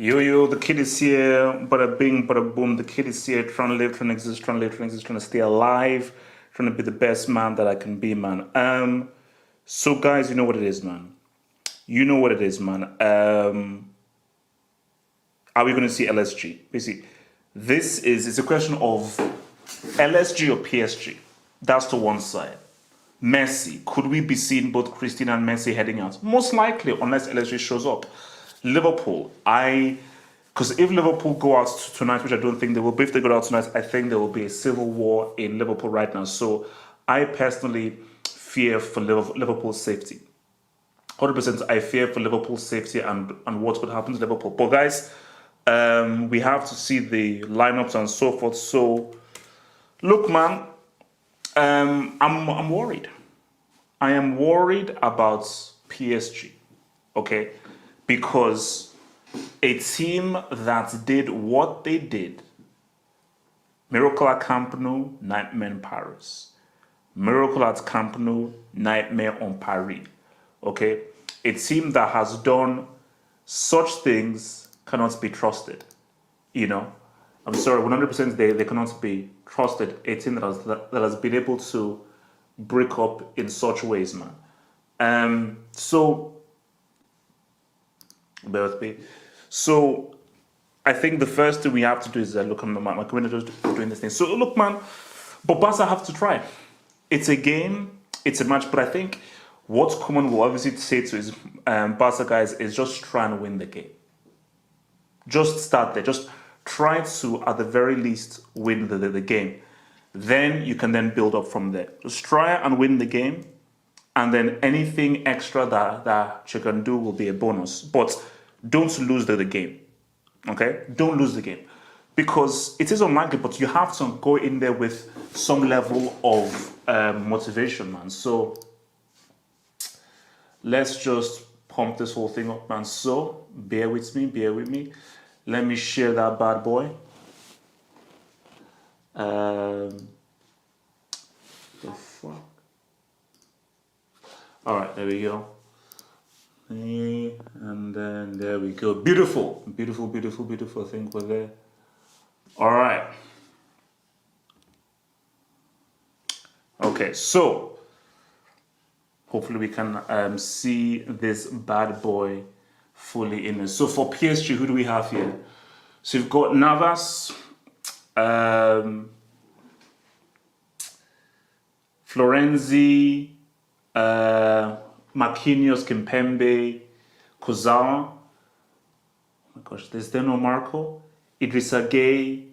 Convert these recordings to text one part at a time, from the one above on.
Yo, the kid is here. Bada bing, bada boom. The kid is here, trying to live, trying to exist, trying to live, trying to exist, trying to stay alive, trying to be the best man that I can be, man. So guys, you know what it is, man. You know what it is, man. Are we going to see LSG? Basically, it's a question of LSG or PSG. That's to one side. Messi, could we be seeing both Cristiano and Messi heading out? Most likely, unless LSG shows up. Liverpool, because if Liverpool go out tonight, which I don't think they will, but if they go out tonight, I think there will be a civil war in Liverpool right now. So I personally fear for Liverpool's safety. 100% I fear for Liverpool's safety and what could happen to Liverpool. But guys, we have to see the lineups and so forth. So look, man, I'm worried. I am worried about PSG, okay? Because a team that did what they did, miracle at Camp Nou, nightmare in Paris. Miracle at Camp Nou, nightmare on Paris, okay? A team that has done such things cannot be trusted, you know? I'm sorry, 100% they cannot be trusted. A team that has been able to break up in such ways, man. So, bear with me. So, I think the first thing we have to do is look at my community doing this thing. So, look, man, but Barca have to try. It's a game, it's a match, but I think what Koeman will obviously say to his Barca guys is just try and win the game. Just start there. Just try to, at the very least, win the game. Then you can then build up from there. Just try and win the game, and then anything extra that you can do will be a bonus. But don't lose the game, okay? Don't lose the game. Because it is unlikely, but you have to go in there with some level of motivation, man. So let's just pump this whole thing up, man. So bear with me. Let me share that bad boy. The fuck? All right, there we go. And then there we go. Beautiful. I think we're there. All right. Okay, so hopefully we can see this bad boy fully in it. So for PSG, who do we have here? So you've got Navas, Florenzi, Marquinhos, Kimpembe, Kozan. Oh my gosh, there's there no Marco? Idrissa Gueye,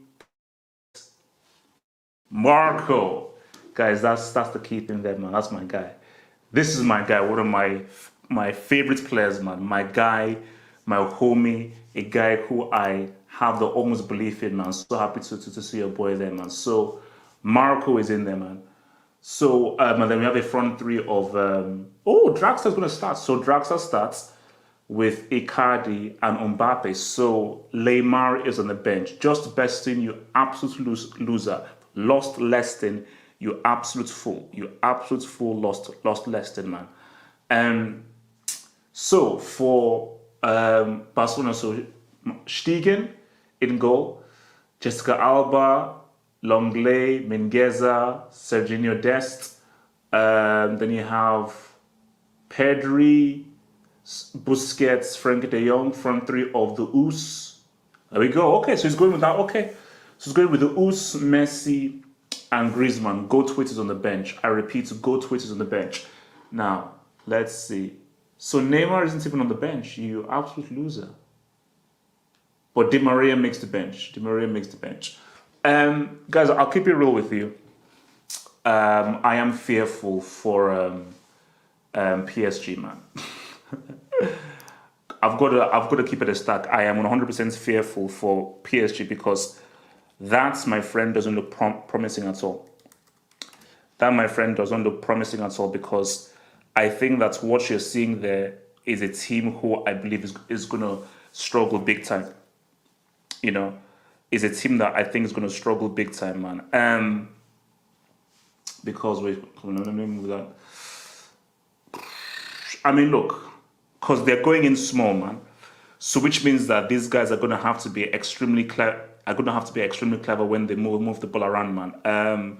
Marco. Guys, that's the key thing there, man. That's my guy. This is my guy, one of my favorite players, man. My guy, my homie, a guy who I have the almost belief in, man. So happy to see your boy there, man. So Marco is in there, man. So and then we have a front three of Draxler's gonna start. So Draxler starts with Icardi and Mbappe. So Neymar is on the bench. Just besting, you absolute loser. Lost Leston, you absolute fool. You absolute fool, lost Leston, man. So for Barcelona, so Stegen in goal, Jessica Alba, Longley, Mingueza, Serginho Dest. Then you have Pedri, Busquets, Frenkie de Jong, front three of the Oos. There we go. Okay, so he's going with that. Okay, so he's going with the Oos, Messi, and Griezmann. Goat is on the bench. I repeat, Goat is on the bench. Now, let's see. So Neymar isn't even on the bench. You absolute loser. But Di Maria makes the bench. Guys, I'll keep it real with you. I am fearful for PSG, man. I've got to keep it a stack. I am 100% fearful for PSG because that, my friend, doesn't look promising at all. That, my friend, doesn't look promising at all because I think that what you're seeing there is a team who I believe is going to struggle big time. You know, is a team that I think is going to struggle big time, man. Because let me move that. I mean, look, because they're going in small, man. So which means that these guys are going to have to be extremely clever. Are going to have to be extremely clever when they move the ball around, man.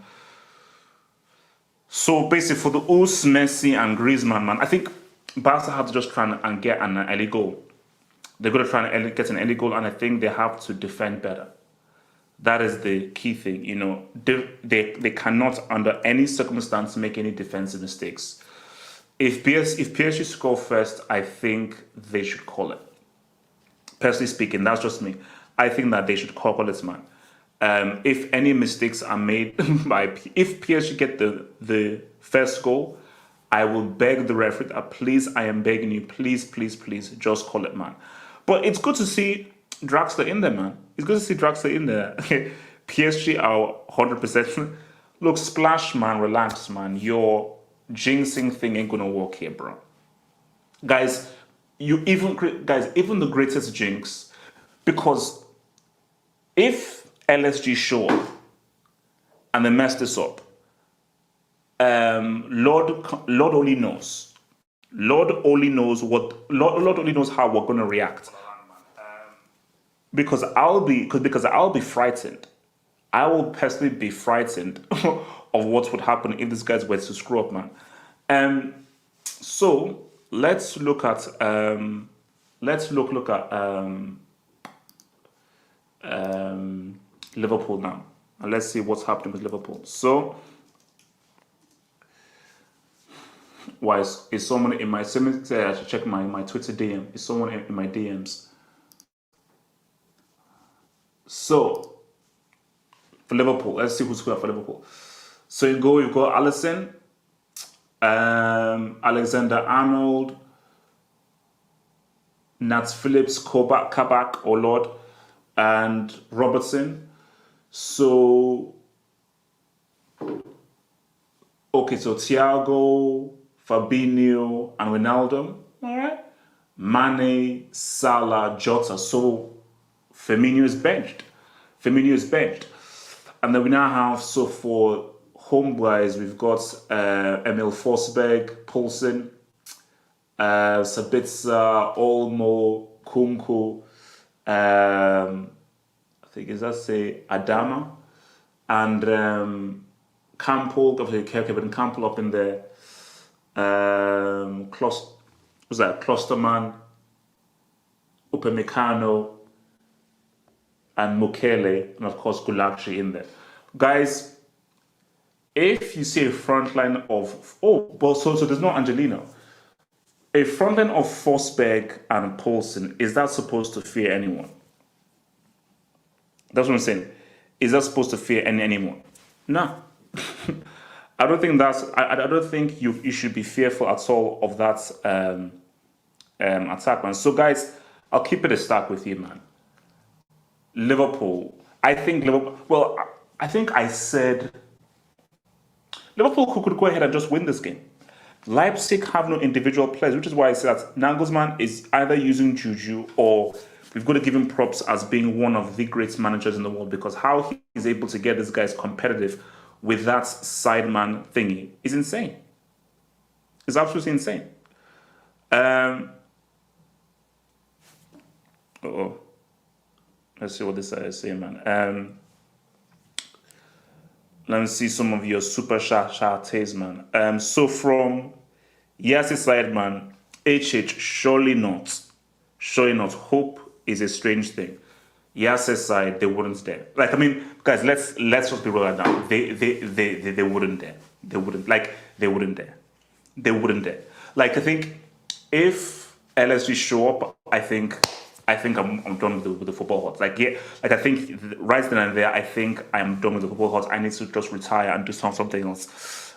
So basically, for the Us, Messi, and Griezmann, man, I think Barca have to just try and get an early goal. They're going to try and get an early goal, and I think they have to defend better. That is the key thing, you know. They cannot, under any circumstance, make any defensive mistakes. If PSG score first, I think they should call it. Personally speaking, that's just me. I think that they should call it, man. If any mistakes are made if PSG get the first goal, I will beg the referee that please, I am begging you, please, just call it, man. But it's good to see Draxler in there, man. It's good to see Draxler in there. PSG are 100%. Look, Splash, man, relax, man. Your jinxing thing ain't gonna work here, bro. Guys, even the greatest jinx, because if LSG show up and they mess this up, Lord only knows. Lord only knows how we're gonna react. Because I'll be frightened. I will personally be frightened of what would happen if these guys were to screw up, man. So let's look at Liverpool now, and let's see what's happening with Liverpool. So, why is someone in my? I should check my Twitter DM. Is someone in my DMs? So, for Liverpool, let's see who's scored for Liverpool. So you've got Alisson, Alexander Arnold, Nats Phillips, Kabak, or Lord, and Robertson. So, okay, so Thiago, Fabinho, and Ronaldo. All right. Mane, Salah, Jota. So Firmino is benched. And then we now have, so for home guys, we've got Emil Forsberg, Poulsen, Sabitzer, Olmo, Kunku, I think is that say Adama, and Campbell, Kevin Campbell up in there. Klosterman, Upamecano, and Mukele, and of course Gulakshi in there. Guys, if you see a front line of so there's no Angelino. A front line of Forsberg and Poulsen, is that supposed to fear anyone? That's what I'm saying. Is that supposed to fear anyone? No. I don't think I don't think you should be fearful at all of that attack, man. So guys, I'll keep it a stack with you, man. Liverpool. I think I said Liverpool could go ahead and just win this game. Leipzig have no individual players, which is why I said that Nagelsmann is either using juju, or we've got to give him props as being one of the great managers in the world, because how he's able to get these guys competitive with that sideman thingy is insane. It's absolutely insane. Let's see what this is saying, man. Let me see some of your super chattes, man. So from Yas's side, man, HH, surely not. Hope is a strange thing. Yas's side, they wouldn't dare. Like, I mean, guys, let's just be real right now. They wouldn't dare. They wouldn't dare. Like, I think if LSG show up, I think I'm done with the football hot. Like, I think right then and there, I think I'm done with the football hot. I need to just retire and do something else.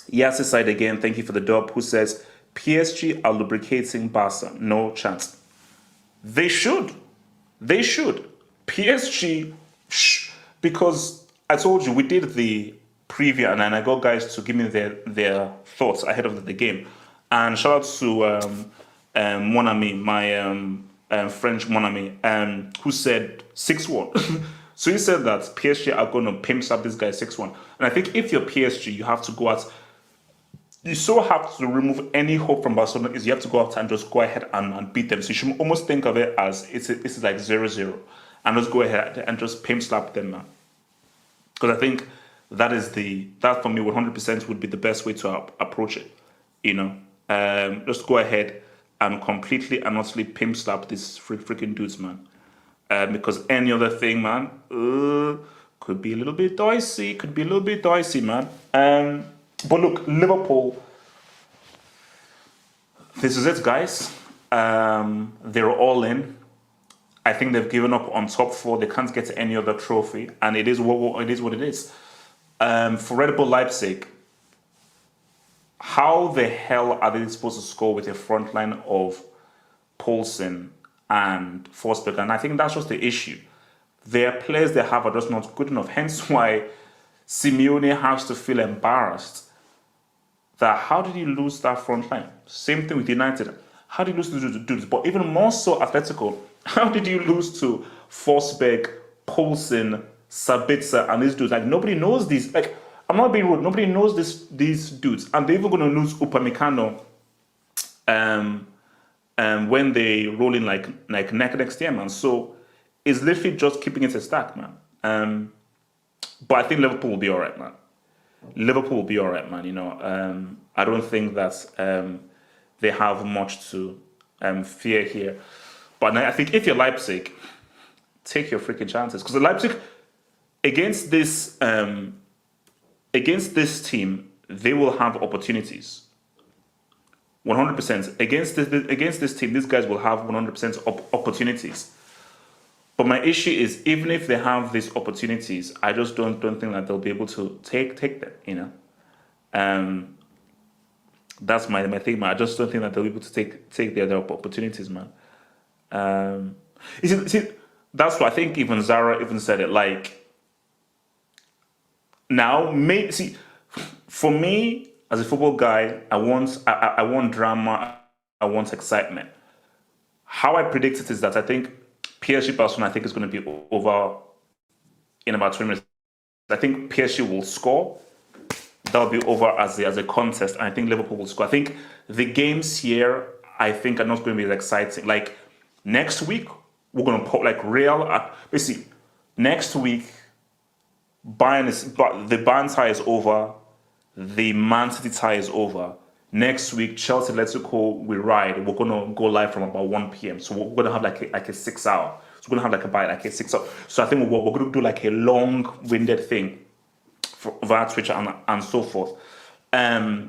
Yas's side again, thank you for the dub, who says, PSG are lubricating Barca. No chance. They should. PSG, because I told you, we did the preview and I got guys to give me their thoughts ahead of the game. And shout out to Mon Ami, my French Mon Ami, who said 6-1. So he said that PSG are going to pimp up this guy 6-1. And I think if you're PSG, you have to go out you so have to remove any hope from Barcelona is you have to go out and just go ahead and beat them. So you should almost think of it as it's like 0-0, and just go ahead and just pimp slap them, man. Because I think that for me 100% would be the best way to approach it. You know, just go ahead and completely and utterly pimp slap these freaking dudes, man. Because any other thing, man, could be a little bit dicey. Could be a little bit dicey, man. But look, Liverpool. This is it, guys. They're all in. I think they've given up on top four. They can't get any other trophy, and it is what it is. For Red Bull Leipzig, how the hell are they supposed to score with a front line of Poulsen and Forsberg? And I think that's just the issue. Their players they have are just not good enough. Hence why Simeone has to feel embarrassed that how did you lose that front line? Same thing with United. How did you lose to do this? But even more so Atletico, how did you lose to Forsberg, Poulsen, Sabitzer, and these dudes? Like, nobody knows these. Like, I'm not being rude. Nobody knows these dudes. And they're even going to lose Upamecano when they roll in like next year, man. So it's literally just keeping it a stack, man. But I think Liverpool will be all right, man. Liverpool will be all right, man. You know, I don't think that they have much to fear here. But I think if you're Leipzig, take your freaking chances. Because the Leipzig, against this team, they will have opportunities. 100%. Against this team, these guys will have 100% opportunities. But my issue is, even if they have these opportunities, I just don't think that they'll be able to take them, you know. That's my thing, man. I just don't think that they'll be able to take their opportunities, man. You see, that's why I think even Zara even said it. Like, now, for me as a football guy, I want drama, I want excitement. How I predict it is that I think PSG Barcelona, I think, is going to be over in about 20 minutes. I think PSG will score. That'll be over as a contest, and I think Liverpool will score. I think the games here, I think, are not going to be as exciting. Like, next week, we're going to put like Real. Basically, next week, the Bayern tie is over. The Man City tie is over. Next week, Chelsea, Atletico, we ride. We're going to go live from about 1 p.m. So we're going to have like a 6 hour. So we're going to have like a 6 hour. So I think we're going to do like a long-winded thing via Twitch and so forth. The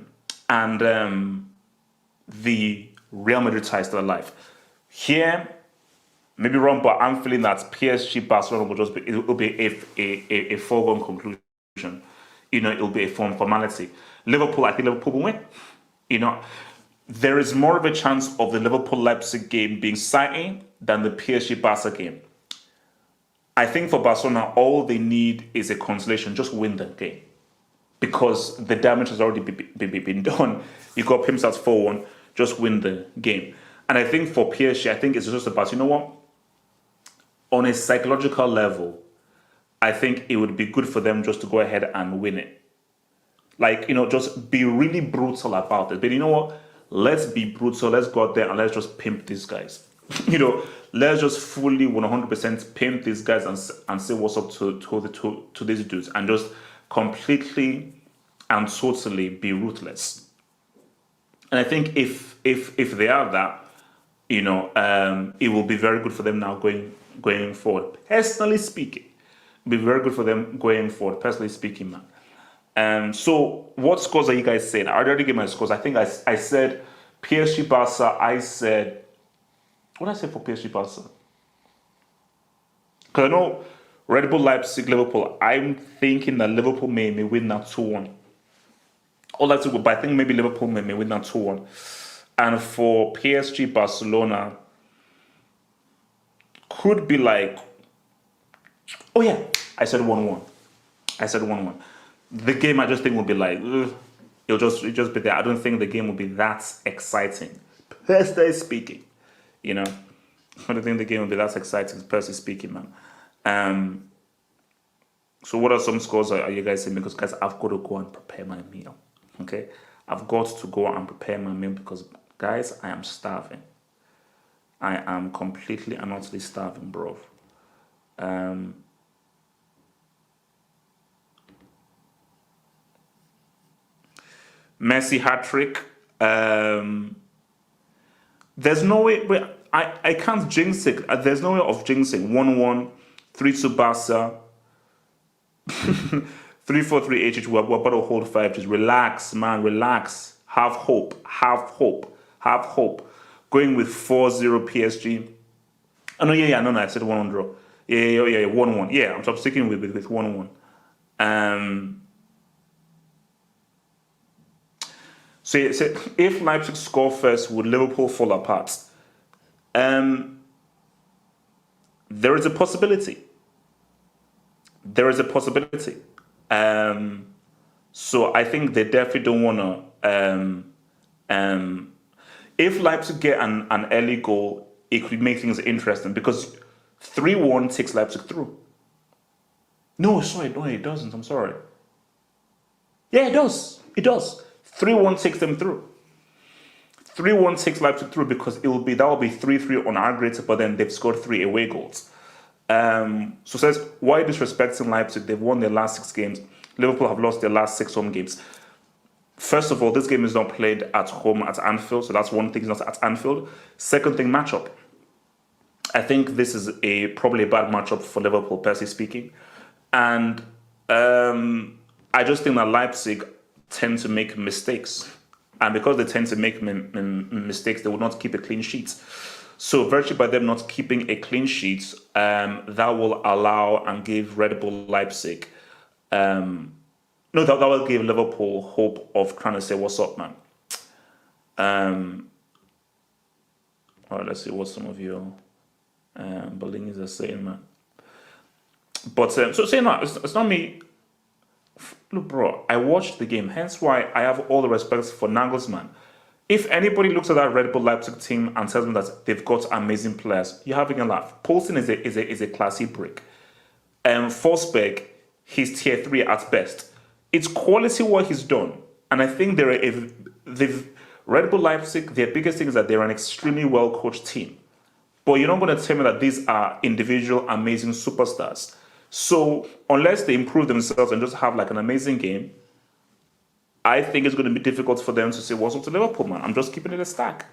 Real Madrid tie is still alive. Here, maybe wrong, but I'm feeling that PSG Barcelona will be a foregone conclusion. You know, it'll be a formality. Liverpool, I think Liverpool will win. You know, there is more of a chance of the Liverpool-Leipzig game being exciting than the PSG-Barca game. I think for Barcelona, all they need is a consolation. Just win the game. Because the damage has already been done. You got pimped out 4-1. Just win the game. And I think for PSG, I think it's just about, you know what? On a psychological level, I think it would be good for them just to go ahead and win it. Like, you know, just be really brutal about it. But you know what? Let's be brutal. Let's go out there and let's just pimp these guys. You know, let's just fully 100% pimp these guys and say what's up to these dudes. And just completely and totally be ruthless. And I think if they are that, you know, it will be very good for them now going forward. Personally speaking, it'll be very good for them going forward. Personally speaking, man. So what scores are you guys saying? I already gave my scores. I think I said PSG Barca. I said, what did I say for PSG Barca? Because I know Red Bull Leipzig Liverpool. I'm thinking that Liverpool may win that 2-1. All that's good, but I think maybe Liverpool may win that 2-1. And for PSG Barcelona, could be like, oh yeah, I said 1-1. I said 1-1. The game I just think will be like, it'll just be there. I don't think the game will be that exciting. Personally speaking, you know, I don't think the game will be that exciting. Personally speaking, man. So what are some scores are you guys saying? Because guys, I've got to go and prepare my meal. Okay, I've got to go and prepare my meal because, guys, I am starving. I am completely and utterly starving, bro. Messi hat-trick. There's no way. I can't jinx it. There's no way of jinxing. 1-1, 3-2 Barca, 3-4-3 HH. We're about to hold 5. Just relax, man. Relax. Have hope. Have hope. Have hope. Going with 4-0 PSG. Oh, no, no, I said 1-1 draw. Yeah, 1-1. Yeah, I'm sticking with 1-1. So if Leipzig score first, would Liverpool fall apart? There is a possibility. There is a possibility. So I think they definitely don't want to. If Leipzig get an early goal, it could make things interesting because 3-1 takes Leipzig through. No, it doesn't. I'm sorry. Yeah, it does. It does. 3-1 takes them through. 3-1 takes Leipzig through because that will be 3-3 on aggregate, but then they've scored 3 away goals. So says, why disrespecting Leipzig? They've won their last 6 games. Liverpool have lost their last 6 home games. First of all, this game is not played at home at Anfield, so that's one thing, it's not at Anfield. Second thing, matchup. I think this is probably a bad matchup for Liverpool, per se speaking. And I just think that Leipzig tend to make mistakes. And because they tend to make mistakes, they will not keep a clean sheet. So virtually by them not keeping a clean sheet, that will allow and give Red Bull Leipzig, that will give Liverpool hope of trying to say, what's up, man? All right, let's see what some of your Bellini's are saying, man. But so say no, it's not me. Look, bro, I watched the game, hence why I have all the respect for Nagelsmann. If anybody looks at that Red Bull Leipzig team and tells me that they've got amazing players, you're having a laugh. Poulsen is a classy brick. Forsberg, he's tier 3 at best. It's quality what he's done. And I think Red Bull Leipzig, their biggest thing is that they're an extremely well-coached team. But you're not going to tell me that these are individual amazing superstars. So unless they improve themselves and just have like an amazing game, I think it's going to be difficult for them to say, what's up to Liverpool, man? I'm just keeping it a stack.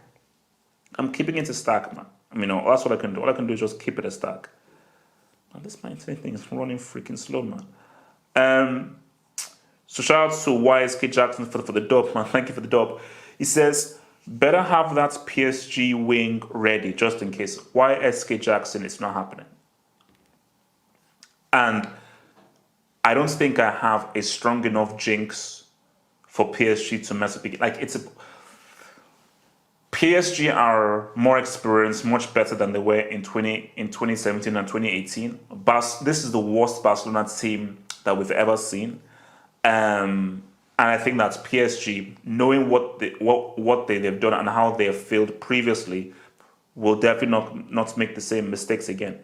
I'm keeping it a stack, man. I mean, that's what I can do. All I can do is just keep it a stack. Man, this my thing is running freaking slow, man. So shout out to YSK Jackson for the dub, man. Thank you for the dub. He says, better have that PSG wing ready just in case. YSK Jackson, it's not happening. And I don't think I have a strong enough jinx for PSG to mess up. Like PSG are more experienced, much better than they were in 2017 and 2018. This is the worst Barcelona team that we've ever seen. And I think that PSG, knowing what they've done and how they have failed previously, will definitely not make the same mistakes again.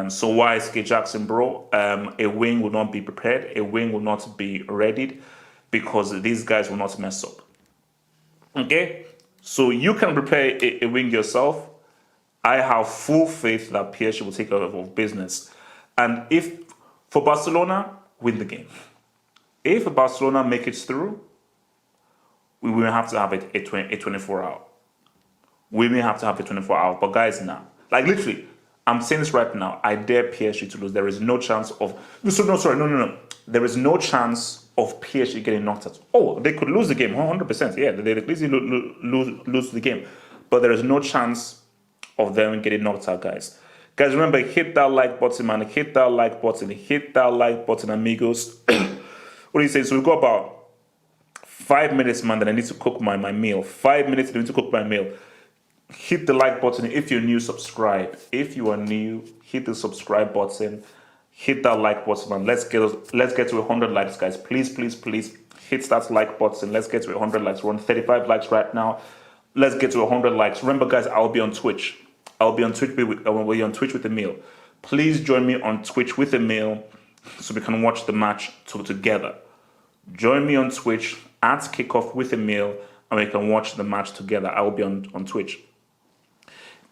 So why is K Jackson, bro? A wing will not be prepared. A wing will not be readied because these guys will not mess up. Okay? So you can prepare a wing yourself. I have full faith that PSG will take care of business. And if, for Barcelona, win the game. If Barcelona make it through, we will have to have a 24-hour. We may have to have a 24-hour. But guys, now, like literally, I'm saying this right now. I dare PSG to lose. There is no chance of... No. There is no chance of PSG getting knocked out. Oh, they could lose the game, 100%. Yeah, they could easily lose the game. But there is no chance of them getting knocked out, guys. Guys, remember, hit that like button, man. Hit that like button. Hit that like button, amigos. What do you say? So we've got about 5 minutes, man, that I need to cook my meal. 5 minutes that I need to cook my meal. Hit the like button. If you're new, subscribe. If you are new, hit the subscribe button. Hit that like button, man. Let's get to 100 likes, guys. Please hit that like button. Let's get to 100 likes. We're on 35 likes right now. Let's get to 100 likes. Remember, guys, I'll be on Twitch. I'll be on Twitch with Emil. Please join me on Twitch with Emil so we can watch the match together. Join me on Twitch at kickoff with a meal, and we can watch the match together. I will be on Twitch.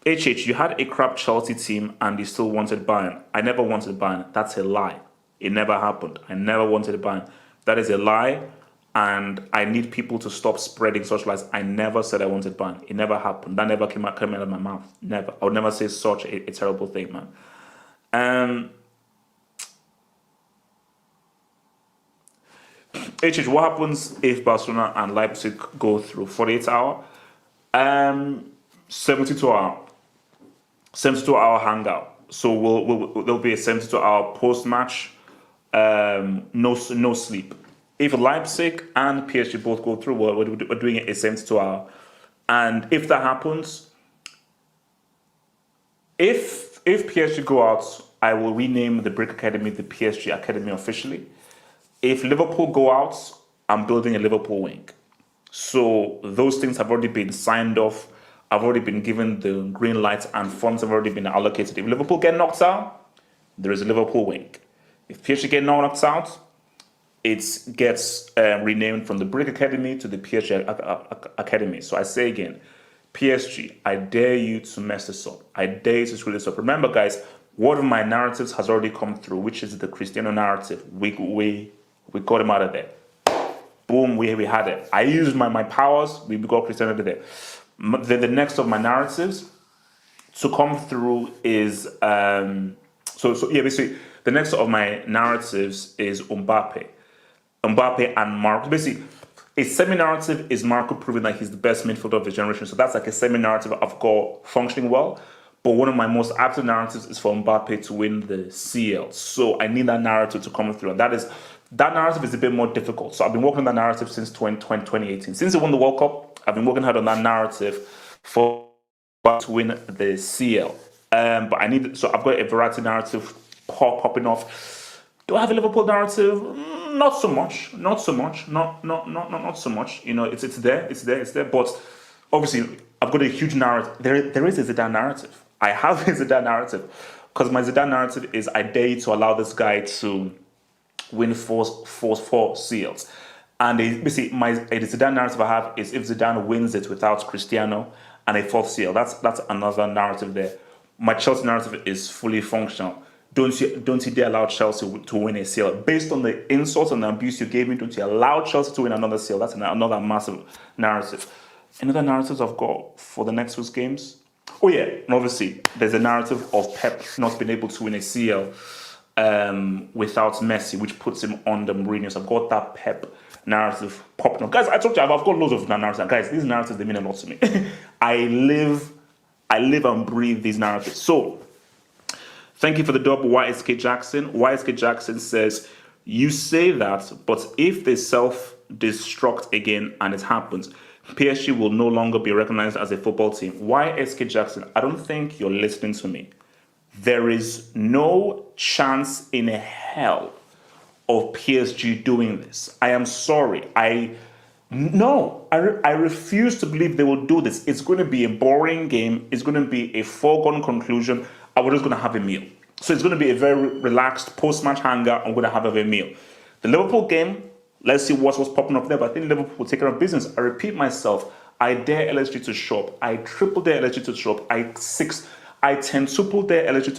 HH, you had a crap Chelsea team and you still wanted Bayern. I never wanted Bayern. That's a lie. It never happened. I never wanted Bayern. That is a lie, and I need people to stop spreading such lies. I never said I wanted Bayern. It never happened. That never came out of my mouth. Never. I would never say such a terrible thing, man. HH, what happens if Barcelona and Leipzig go through 48 hour? 72 hour. 72-hour hangout. So there'll be a 72-hour post-match, no sleep. If Leipzig and PSG both go through, we're doing it a 72-hour. And if that happens, if PSG go out, I will rename the Brick Academy the PSG Academy officially. If Liverpool go out, I'm building a Liverpool wing. So those things have already been signed off. I've already been given the green light and funds have already been allocated. If Liverpool get knocked out, there is a Liverpool wing. If PSG get knocked out, it gets renamed from the Brick Academy to the PSG Academy. So I say again, PSG, I dare you to mess this up. I dare you to screw this up. Remember, guys, one of my narratives has already come through, which is the Cristiano narrative. We got him out of there. Boom, we had it. I used my powers. We got Cristiano out of there. The next of my narratives to come through is basically the next of my narratives is Mbappe and Marco. Basically, a semi-narrative is Marco proving that he's the best midfielder of the generation. So that's like a semi-narrative I've got functioning well. But one of my most active narratives is for Mbappe to win the CL. So I need that narrative to come through, and that narrative is a bit more difficult. So I've been working on that narrative since 2018. Since he won the World Cup, I've been working hard on that narrative for to win the CL. But I've got a variety narrative popping off. Do I have a Liverpool narrative? Not so much. Not so much. Not so much. You know, it's there. But obviously, I've got a huge narrative. There is a Zidane narrative. I have a Zidane narrative because my Zidane narrative is I dare to allow this guy to win four CLs. And basically, the Zidane narrative I have is if Zidane wins it without Cristiano and a fourth CL, that's another narrative there. My Chelsea narrative is fully functional. Don't you dare allow Chelsea to win a CL. Based on the insult and the abuse you gave me, don't you allow Chelsea to win another CL. That's another massive narrative. Another narrative I've got for the next week's games. Oh yeah, and obviously, there's a narrative of Pep not being able to win a CL without Messi, which puts him on the Mourinho. So I've got that Pep narrative popping up. Guys, I told you I've got loads of narratives. Guys, these narratives, they mean a lot to me. I live and breathe these narratives. So, thank you for the dub, YSK Jackson. YSK Jackson says, you say that, but if they self-destruct again and it happens, PSG will no longer be recognized as a football team. YSK Jackson, I don't think you're listening to me. There is no chance in hell of PSG doing this. I am sorry. I refuse to believe they will do this. It's going to be a boring game. It's going to be a foregone conclusion. We're just going to have a meal. So it's going to be a very relaxed post-match hangout. I'm going to have a meal. The Liverpool game, let's see what's popping up there. But I think Liverpool will take care of business. I repeat myself. I dare LSG to shop. I triple dare LSG to shop. I quintuple dare LSG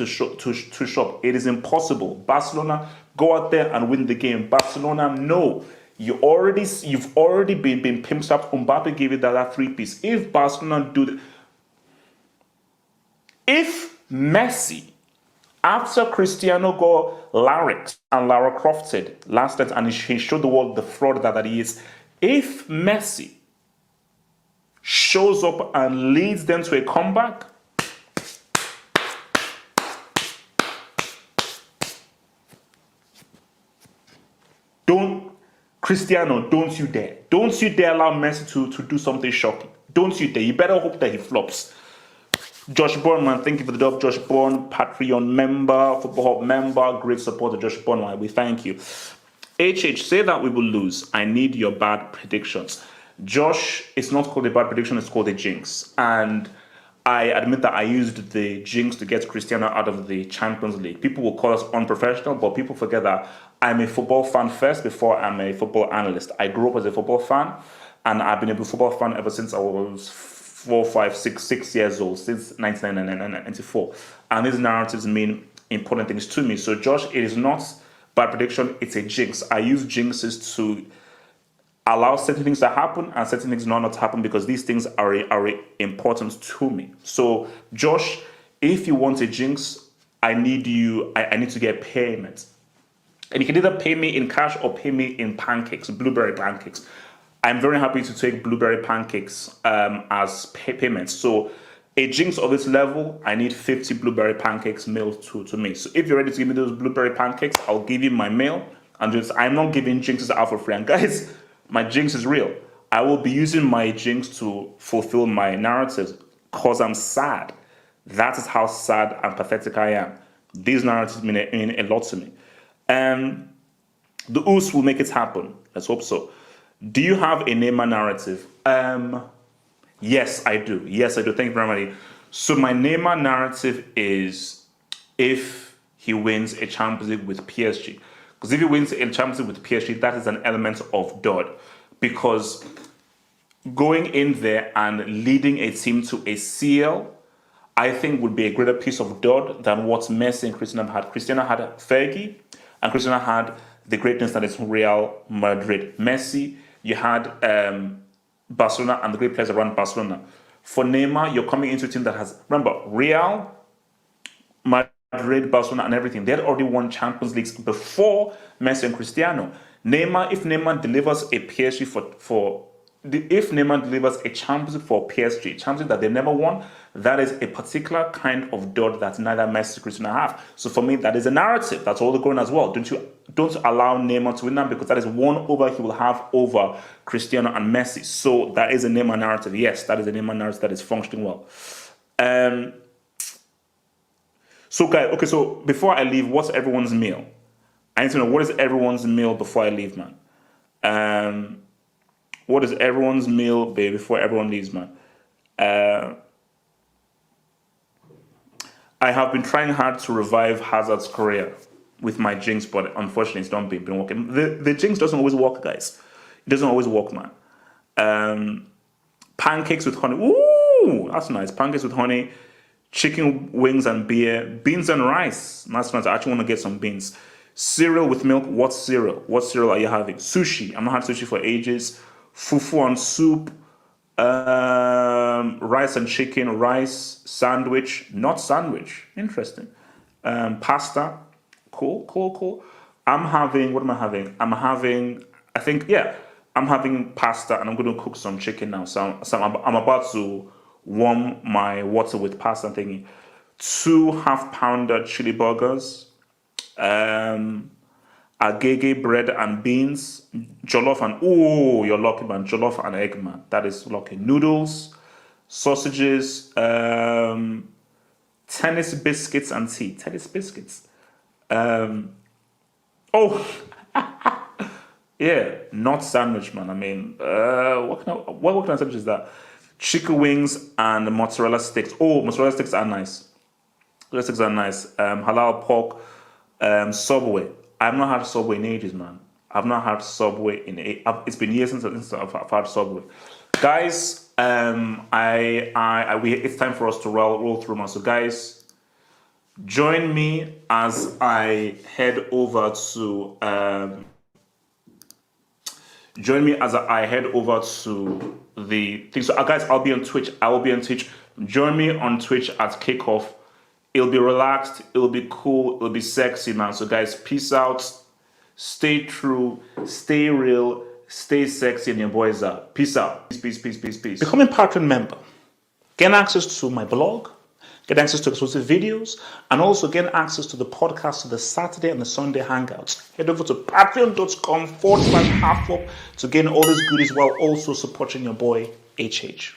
to shop. It is impossible. Barcelona, go out there and win the game. Barcelona, no. You've already been pimped up. Mbappe gave it that 3-piece. If Barcelona do that, if Messi, after Cristiano got larynx and Lara Crofted last night, and he showed the world the fraud that he is, if Messi shows up and leads them to a comeback, Cristiano, don't you dare. Don't you dare allow Messi to do something shocking. Don't you dare. You better hope that he flops. Josh Bourne, man, thank you for the dub. Josh Bourne, Patreon member, Football Hub member, great supporter, Josh Bourne, man, we thank you. HH, say that we will lose. I need your bad predictions. Josh, it's not called a bad prediction, it's called a jinx. And I admit that I used the jinx to get Cristiano out of the Champions League. People will call us unprofessional, but people forget that I'm a football fan first before I'm a football analyst. I grew up as a football fan, and I've been a football fan ever since I was 6 years old, since 1994. And these narratives mean important things to me. So, Josh, it is not bad prediction, it's a jinx. I use jinxes to allow certain things to happen and certain things not to happen because these things are important to me. So, Josh, if you want a jinx, I need to get payment. And you can either pay me in cash or pay me in pancakes, blueberry pancakes. I'm very happy to take blueberry pancakes as payment. So a jinx of this level, I need 50 blueberry pancakes mailed to me. So if you're ready to give me those blueberry pancakes, I'll give you my mail. And I'm not giving jinxes out for free. And guys, my jinx is real. I will be using my jinx to fulfill my narratives because I'm sad. That is how sad and pathetic I am. These narratives mean a lot to me. And the Us will make it happen. Let's hope so. Do you have a Neymar narrative? Yes, I do. Yes, I do. Thank you very much. So my Neymar narrative is if he wins a Champions League with PSG. Because if he wins a Champions League with PSG, that is an element of dud. Because going in there and leading a team to a CL, I think would be a greater piece of dud than what Messi and Cristiano had. Cristiano had Fergie, and Cristiano had the greatness that is Real Madrid. Messi, you had Barcelona and the great players around Barcelona. For Neymar, you're coming into a team that has, remember, Real Madrid, Barcelona, and everything. They had already won Champions Leagues before Messi and Cristiano. If Neymar delivers a PSG if Neymar delivers a Champions League for PSG, a Champions League that they never won, that is a particular kind of dud that neither Messi or Cristiano have. So for me, that is a narrative. That's all they're going as well. Don't allow Neymar to win that because that is one over he will have over Cristiano and Messi. So that is a Neymar narrative. Yes, that is a Neymar narrative that is functioning well. So guys, okay, so before I leave, what's everyone's meal? I need to know, what is everyone's meal before I leave, man? What is everyone's meal before everyone leaves, man? I have been trying hard to revive Hazard's career with my jinx, but unfortunately it's not been working. The jinx doesn't always work, guys. It doesn't always work, man. Pancakes with honey. Ooh, that's nice. Pancakes with honey, chicken wings and beer, beans and rice. That's nice. I actually want to get some beans. Cereal with milk. What cereal? What cereal are you having? Sushi. I've not had sushi for ages. Fufu and soup. Rice and chicken. Rice. Sandwich. Not sandwich. Interesting. Pasta. Cool. I'm having, what am I having? I'm having pasta and I'm going to cook some chicken now. So I'm about to warm my water with pasta thingy. 2 half-pounder chili burgers. Agege bread and beans, jollof and, oh, you're lucky, man, jollof and egg, man, that is lucky. Noodles, sausages, tennis biscuits and tea. Tennis biscuits. Yeah, not sandwich, man. I mean, what kind of sandwich is that? Chicken wings and mozzarella sticks. Oh, mozzarella sticks are nice. Halal pork. Subway. I've not had Subway in ages, man. I've not had Subway in it's been years since I've had Subway. Guys, it's time for us to roll through, man. So guys, join me as I head over to the thing. So guys, I'll be on Twitch. I will be on Twitch. Join me on Twitch at kickoff. It'll be relaxed, it'll be cool, it'll be sexy, man. So guys, peace out. Stay true, stay real, stay sexy, and your boys out. Peace out. Peace. Become a Patreon member. Get access to my blog, get access to exclusive videos, and also get access to the podcast of the Saturday and the Sunday hangouts. Head over to patreon.com/halfup to gain all these goodies while also supporting your boy HH.